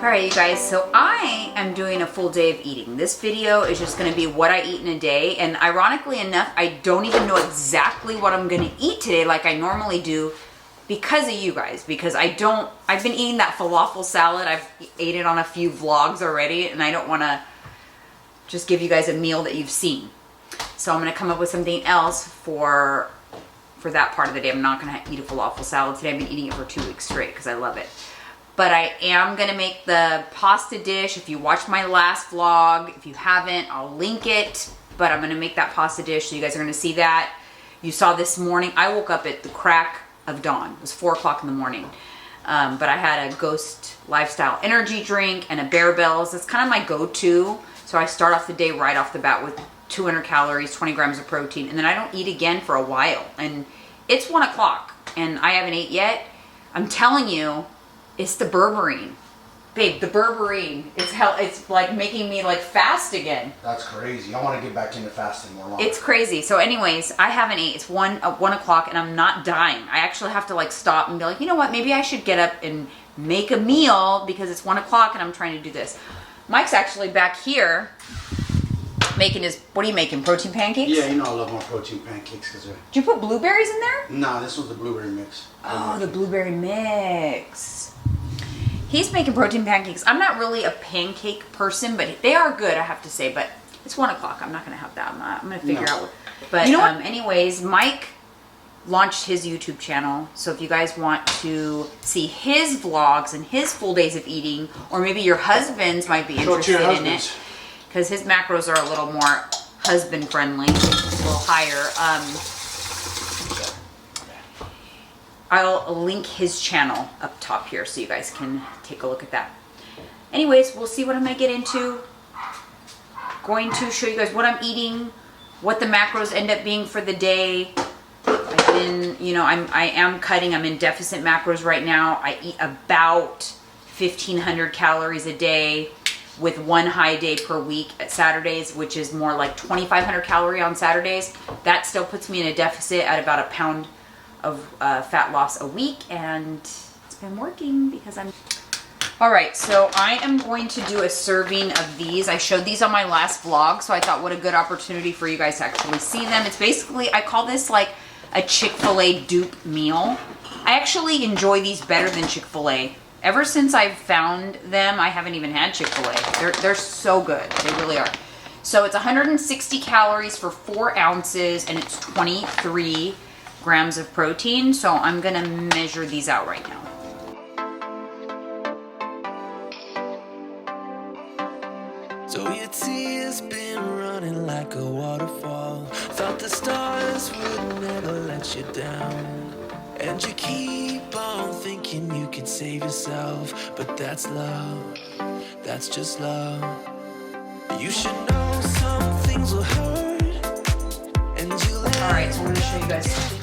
Alright you guys, so I am doing a full day of eating. This video is just going to be what I eat in a day, and ironically enough, I don't even know exactly what I'm going to eat today like I normally do because of you guys, because I've been eating that falafel salad. I've ate it on a few vlogs already, and I don't want to just give you guys a meal that you've seen. So I'm going to come up with something else for that part of the day. I'm not going to eat a falafel salad today. I've been eating it for 2 weeks straight because I love it. But I am going to make the pasta dish. If you watched my last vlog, if you haven't, I'll link it. But I'm going to make that pasta dish, so you guys are going to see that. You saw this morning, I woke up at the crack of dawn. It was 4 o'clock in the morning. But I had a Ghost Lifestyle energy drink and a Bear Bells. That's kind of my go-to. So I start off the day right off the bat with 200 calories, 20 grams of protein. And then I don't eat again for a while. And it's 1 o'clock and I haven't ate yet. I'm telling you, it's the berberine. Babe, the berberine. It's like making me like fast again. That's crazy. I want to get back into fasting more longer. It's crazy. So anyways, I haven't ate. It's 1 o'clock and I'm not dying. I actually have to like stop and be like, you know what? Maybe I should get up and make a meal because it's 1 o'clock and I'm trying to do this. Mike's actually back here making his, what are you making? Protein pancakes? Yeah, you know I love my protein pancakes. Did you put blueberries in there? Nah, this was the blueberry mix. Oh, the blueberry mix. He's making protein pancakes. I'm not really a pancake person, but they are good, I have to say. But it's 1 o'clock. I'm not going to have that. I'm going to figure out what. But you know what? Anyways, Mike launched his YouTube channel. So if you guys want to see his vlogs and his full days of eating, or maybe your husbands might be interested in it, because his macros are a little more husband friendly, a little higher. I'll link his channel up top here so you guys can take a look at that. Anyways, we'll see what I'm going to get into. Going to show you guys what I'm eating, what the macros end up being for the day. I've been, you know, I am cutting. I'm in deficit macros right now. I eat about 1,500 calories a day with one high day per week at Saturdays, which is more like 2,500 calorie on Saturdays. That still puts me in a deficit at about a pound of fat loss a week, and it's been working because I'm... All right, so I am going to do a serving of these. I showed these on my last vlog, so I thought what a good opportunity for you guys to actually see them. It's basically, I call this like a Chick-fil-A dupe meal. I actually enjoy these better than Chick-fil-A. Ever since I've found them, I haven't even had Chick-fil-A. They're so good. They really are. So it's 160 calories for 4 ounces, and it's 23 grams of protein. So I'm gonna measure these out right now. So your tears been running like a waterfall. Thought the stars would never let you down. And you keep on thinking you could save yourself. But that's love, that's just love. You should know some things will hurt. And you Alright, so I'm gonna show you guys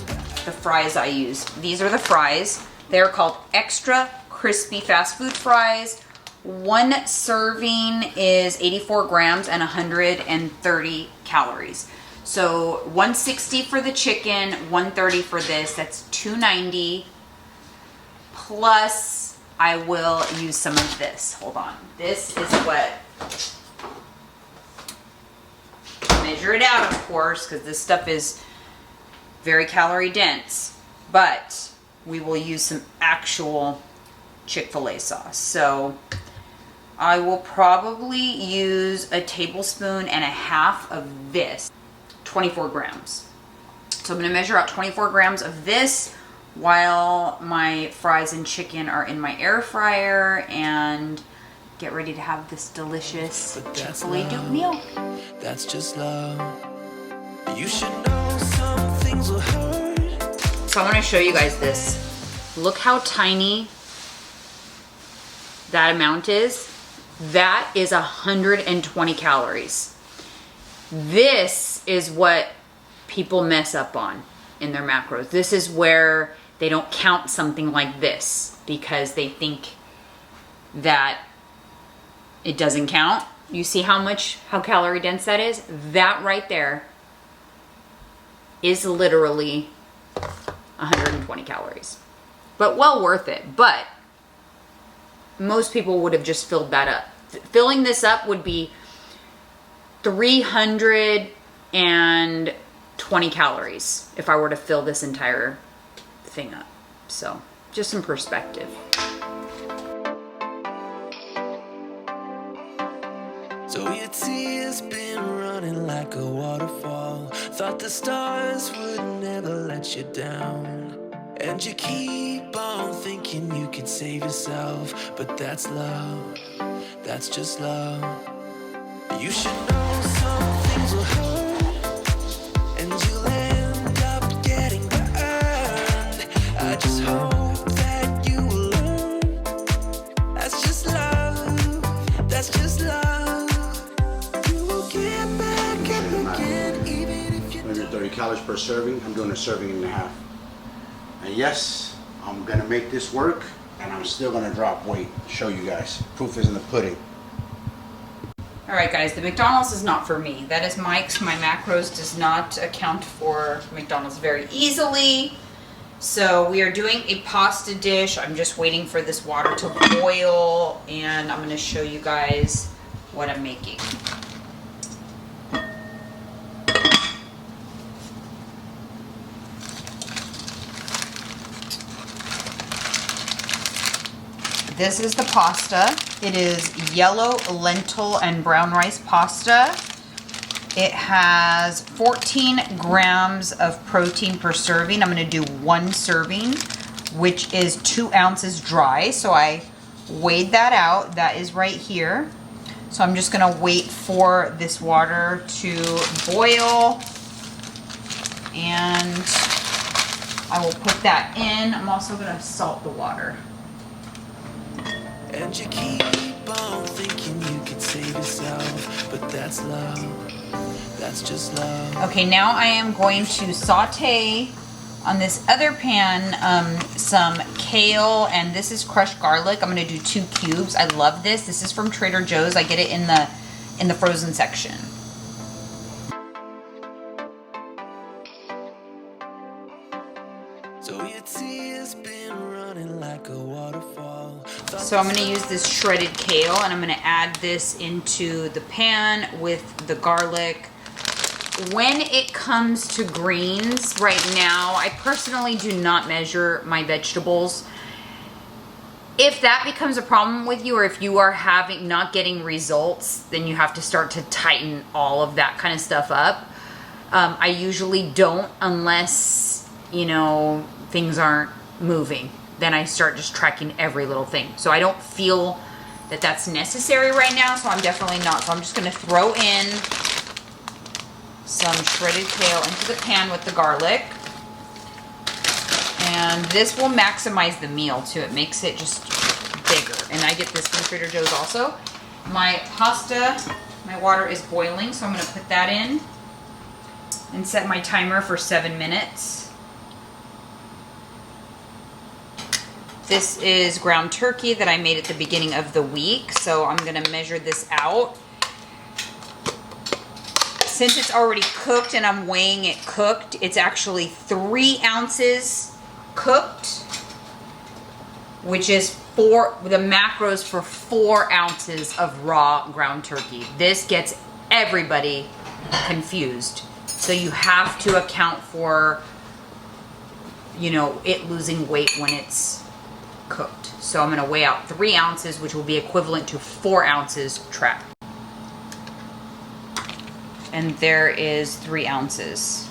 the fries I use. These are the fries. They're called extra crispy fast food fries. One serving is 84 grams and 130 calories. So 160 for the chicken, 130 for this. That's 290. Plus, I will use some of this. Hold on. This is what... Measure it out, of course, because this stuff is very calorie dense, but we will use some actual Chick-fil-A sauce. So I will probably use a tablespoon and a half of this, 24 grams. So I'm going to measure out 24 grams of this while my fries and chicken are in my air fryer and get ready to have this delicious Chick-fil-A dupe meal. That's just love. You should know some things will hurt. So I'm going to show you guys this. Look how tiny that amount is. That is 120 calories. This is what people mess up on in their macros. This is where they don't count something like this because they think that it doesn't count. You see how calorie dense that is? That right there is literally 120 calories. But well worth it. But most people would have just filled that up. Filling this up would be 320 calories if I were to fill this entire thing up. So just some perspective. So your tears been running like a waterfall. Thought the stars would never let you down. And you keep on thinking you could save yourself. But that's love, that's just love. You should know some things will hurt, and you'll end up getting burned. I just hope that you will learn. That's just love, that's just love. You will get back up again, even if you 130 calories per serving. I'm doing a serving and a half. And yes, I'm gonna make this work, and I'm still gonna drop weight. Show you guys. Proof is in the pudding. All right, guys, the McDonald's is not for me. That is Mike's. My macros does not account for McDonald's very easily. So we are doing a pasta dish. I'm just waiting for this water to boil, and I'm gonna show you guys what I'm making. This is the pasta. It is yellow lentil and brown rice pasta. It has 14 grams of protein per serving. I'm gonna do 1 serving, which is 2 ounces dry. So I weighed that out. That is right here. So I'm just gonna wait for this water to boil, and I will put that in. I'm also gonna salt the water. and you keep on thinking you could save yourself, but that's love, that's just love. Okay, now I am going to saute on this other pan some kale, and this is crushed garlic. I'm going to do 2 cubes. I love this. This is from Trader Joe's. I get it in the frozen section. So your tears been running like a waterfall. So I'm going to use this shredded kale, and I'm going to add this into the pan with the garlic. When it comes to greens, right now, I personally do not measure my vegetables. If that becomes a problem with you, or if you are not getting results, then you have to start to tighten all of that kind of stuff up. I usually don't, unless, things aren't moving. Then I start just tracking every little thing. So I don't feel that that's necessary right now, so I'm definitely not. So I'm just going to throw in some shredded kale into the pan with the garlic. And this will maximize the meal too. It makes it just bigger. And I get this from Trader Joe's also. My pasta, my water is boiling, so I'm going to put that in and set my timer for 7 minutes. This is ground turkey that I made at the beginning of the week, so I'm going to measure this out. Since it's already cooked and I'm weighing it cooked, it's actually 3 ounces cooked, which is the macros for 4 ounces of raw ground turkey. This gets everybody confused. So you have to account for, it losing weight when it's cooked. So I'm going to weigh out 3 ounces, which will be equivalent to 4 ounces trapped. And there is 3 ounces.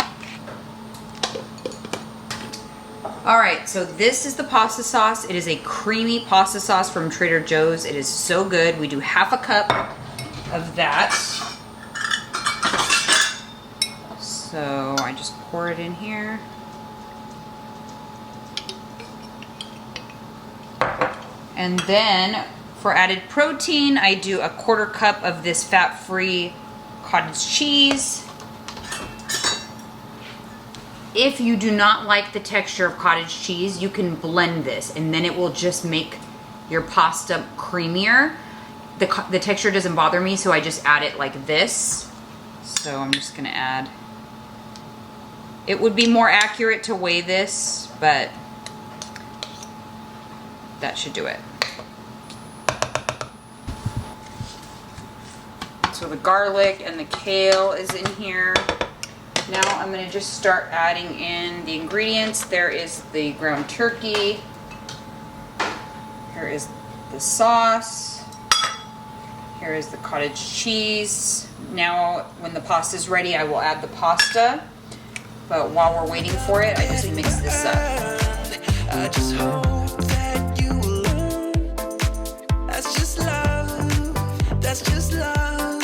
All right, so this is the pasta sauce. It is a creamy pasta sauce from Trader Joe's. It is so good. We do half a cup of that. So I just pour it in here. And then for added protein, I do a 1/4 cup of this fat-free cottage cheese. If you do not like the texture of cottage cheese, you can blend this, and then it will just make your pasta creamier. The texture doesn't bother me, so I just add it like this. So I'm just gonna add. It would be more accurate to weigh this, but that should do it. So the garlic and the kale is in here. Now I'm going to just start adding in the ingredients. There is the ground turkey. Here is the sauce. Here is the cottage cheese. Now when the pasta is ready, I will add the pasta. But while we're waiting for it, I just mix this up. I just hope that you will learn. That's just love. That's just love.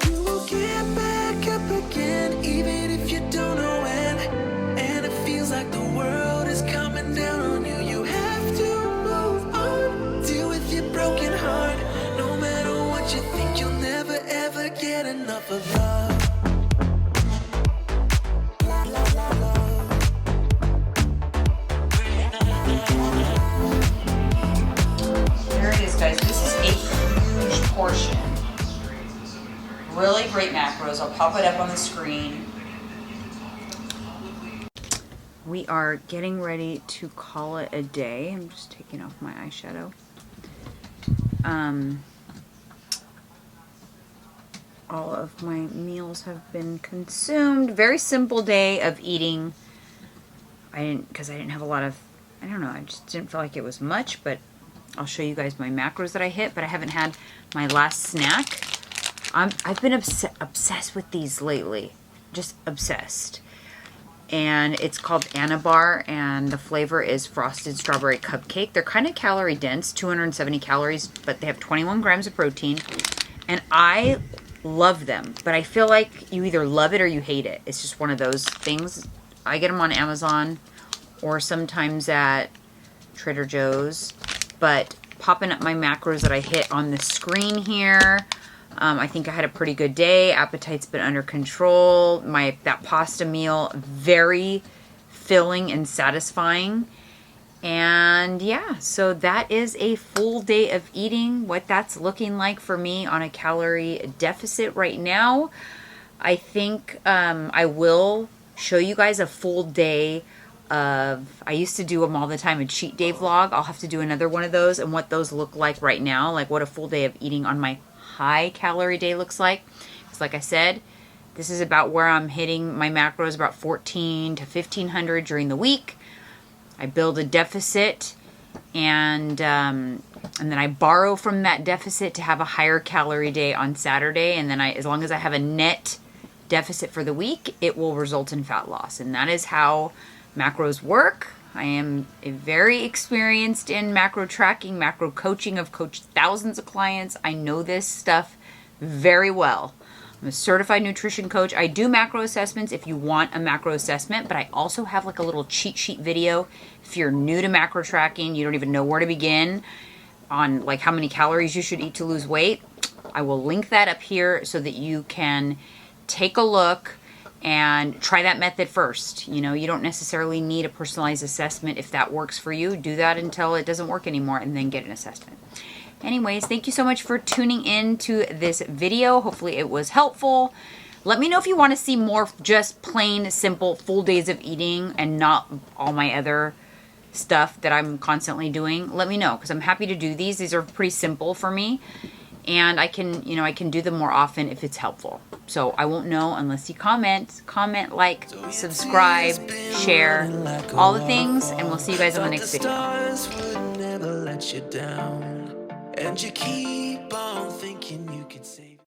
You will get back up again, even if you don't know when. And it feels like the world is coming down on you. You have to move on. Deal with your broken heart. No matter what you think, you'll never ever get enough of love. There it is, guys. This is a huge portion. Really great macros. I'll pop it up on the screen. We are getting ready to call it a day. I'm just taking off my eyeshadow. All of my meals have been consumed. Very simple day of eating. Because I didn't have a lot of, I don't know, I just didn't feel like it was much, but I'll show you guys my macros that I hit, but I haven't had my last snack. I've been obsessed with these lately. Just obsessed. And it's called Anabar, and the flavor is frosted strawberry cupcake. They're kind of calorie dense, 270 calories, but they have 21 grams of protein. And I love them, but I feel like you either love it or you hate it. It's just one of those things. I get them on Amazon or sometimes at Trader Joe's, but popping up my macros that I hit on the screen here. I think I had a pretty good day. Appetite's been under control. That pasta meal, very filling and satisfying. And yeah, so that is a full day of eating, what that's looking like for me on a calorie deficit right now. I think I will show you guys a full day of, I used to do them all the time, a cheat day vlog. I'll have to do another one of those and what those look like right now, like what a full day of eating on my high calorie day looks like. Because like I said, this is about where I'm hitting my macros, about 14 to 1500 during the week. I build a deficit, and then I borrow from that deficit to have a higher calorie day on Saturday, and then as long as I have a net deficit for the week, it will result in fat loss. And that is how macros work. I am very experienced in macro tracking, macro coaching. I've coached thousands of clients. I know this stuff very well. I'm a certified nutrition coach. I do macro assessments if you want a macro assessment, but I also have like a little cheat sheet video. If you're new to macro tracking, you don't even know where to begin on like how many calories you should eat to lose weight. I will link that up here so that you can take a look and try that method first. You know, you don't necessarily need a personalized assessment. If that works for you, do that until it doesn't work anymore and then get an assessment. Anyways, thank you so much for tuning in to this video. Hopefully it was helpful. Let me know if you want to see more just plain, simple, full days of eating and not all my other stuff that I'm constantly doing. Let me know, because I'm happy to do these. These are pretty simple for me. And I can do them more often if it's helpful. So I won't know unless you comment, like, subscribe, share, all the things, and we'll see you guys on the next video. And you keep on thinking you could save